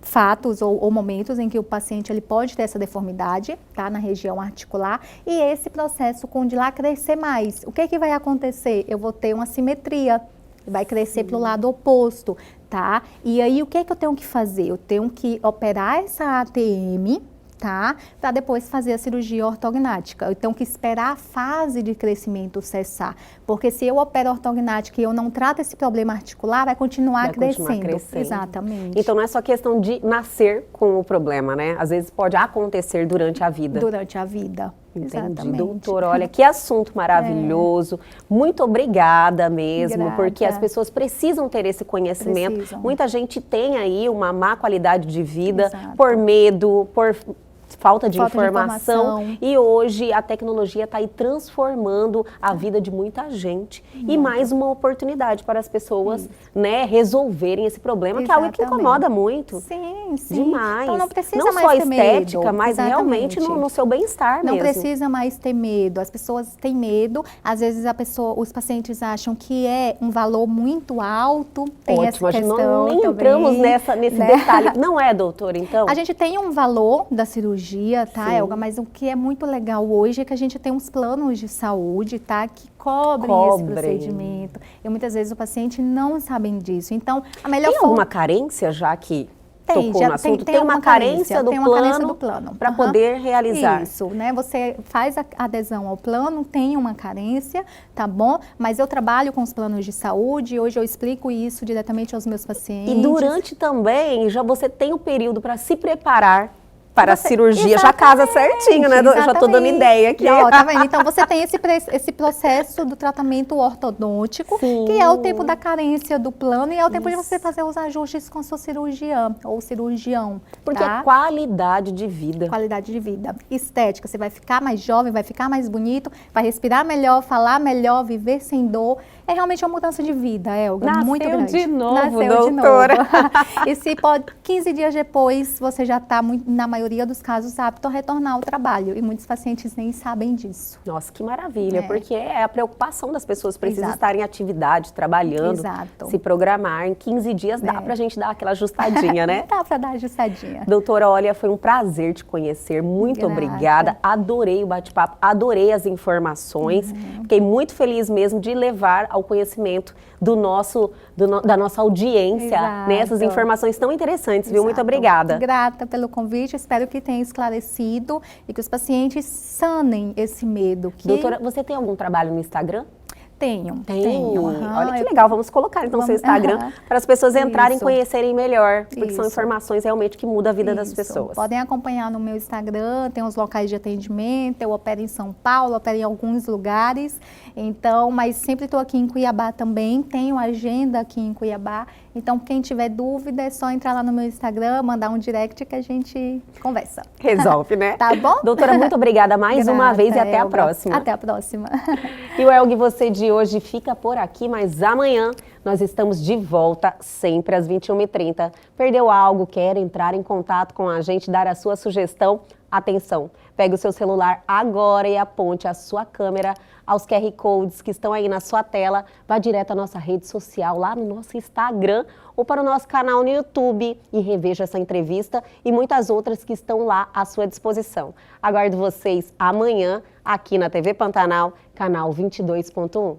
fatos ou momentos em que o paciente ele pode ter essa deformidade, tá, na região articular, e esse processo condilar crescer mais. O que vai acontecer? Eu vou ter uma simetria. Vai crescer para o lado oposto, tá? E aí, o que eu tenho que fazer? Eu tenho que operar essa ATM, tá? Para depois fazer a cirurgia ortognática. Eu tenho que esperar a fase de crescimento cessar. Porque se eu opero ortognática e eu não trato esse problema articular, vai continuar crescendo. Exatamente. Então, não é só questão de nascer com o problema, né? Às vezes pode acontecer durante a vida. Durante a vida. Entendi, Exatamente. doutora. Olha, que assunto maravilhoso. Muito obrigada mesmo, Grata. porque as pessoas precisam ter esse conhecimento. Precisam. Muita gente tem aí uma má qualidade de vida Exato. por medo, por falta de Falta de informação. informação. E hoje a tecnologia está aí transformando a vida de muita gente. E mais uma oportunidade para as pessoas, né, resolverem esse problema, que é algo que Exatamente. incomoda muito. Sim, sim. Demais. Então não precisa não mais só ter estética, medo. mas realmente Exatamente. no seu bem-estar Não mesmo. precisa mais ter medo. As pessoas têm medo. Às vezes os pacientes acham que é um valor muito alto. Tem Ótimo, essa questão nós nem também, entramos nesse né? detalhe. Não é, doutora, então? A gente tem um valor da cirurgia, tá, Sim. Elga? Mas o que é muito legal hoje é que a gente tem uns planos de saúde, tá? Que cobrem esse procedimento. E muitas vezes o paciente não sabe disso. Então, a melhor Tem forma... alguma carência, já que tocou já no assunto? Tem uma alguma carência do plano para poder realizar. Isso, né? Você faz a adesão ao plano, tem uma carência, tá bom? Mas eu trabalho com os planos de saúde, hoje eu explico isso diretamente aos meus pacientes. E durante também, já você tem o período para se preparar Para a cirurgia, já casa certinho, né? Eu já tô dando ideia aqui. Ó, tá vendo? Então você tem esse processo do tratamento ortodôntico, Sim. que é o tempo da carência do plano e é o tempo de você fazer os ajustes com a sua cirurgiã ou cirurgião. Porque tá? é qualidade de vida. Qualidade de vida. Estética, você vai ficar mais jovem, vai ficar mais bonito, vai respirar melhor, falar melhor, viver sem dor. É realmente uma mudança de vida, Elga, Nasceu muito grande. de novo, Nasceu doutora. de novo. E se pode, 15 dias depois, você já está, na maioria dos casos, apto a retornar ao trabalho. E muitos pacientes nem sabem disso. Nossa, que maravilha, É. porque é a preocupação das pessoas, precisam Exato. estar em atividade, trabalhando, Exato. se programar. Em 15 dias dá pra gente dar aquela ajustadinha, né? Dá para dar ajustadinha. Doutora, olha, foi um prazer te conhecer, muito Grata. obrigada, adorei o bate-papo, adorei as informações, fiquei muito feliz mesmo de levar ao conhecimento da nossa audiência, né, essas Exato. informações tão interessantes, viu? Muito Exato. obrigada. Grata pelo convite, espero que tenha esclarecido e que os pacientes sanem esse medo. Que Doutora, você tem algum trabalho no Instagram? tenho. Olha Aham, que legal, vamos colocar então seu Instagram Aham. para as pessoas entrarem e Isso. conhecerem melhor, porque são Isso. informações realmente que mudam a vida das Isso. pessoas. Podem acompanhar no meu Instagram, tem os locais de atendimento, eu opero em São Paulo, opero em alguns lugares, então, mas sempre estou aqui em Cuiabá também, tenho agenda aqui em Cuiabá, então quem tiver dúvida é só entrar lá no meu Instagram, mandar um direct que a gente conversa. Resolve, né? Tá bom? Doutora, muito obrigada mais uma Grata, vez e até a Elga. próxima. Até a próxima. E o Elgue Você de hoje fica por aqui, mas amanhã nós estamos de volta, sempre às 21h30. Perdeu algo, quer entrar em contato com a gente, dar a sua sugestão? Atenção, pegue o seu celular agora e aponte a sua câmera aos QR Codes que estão aí na sua tela. Vá direto à nossa rede social, lá no nosso Instagram ou para o nosso canal no YouTube e reveja essa entrevista e muitas outras que estão lá à sua disposição. Aguardo vocês amanhã aqui na TV Pantanal, canal 22.1.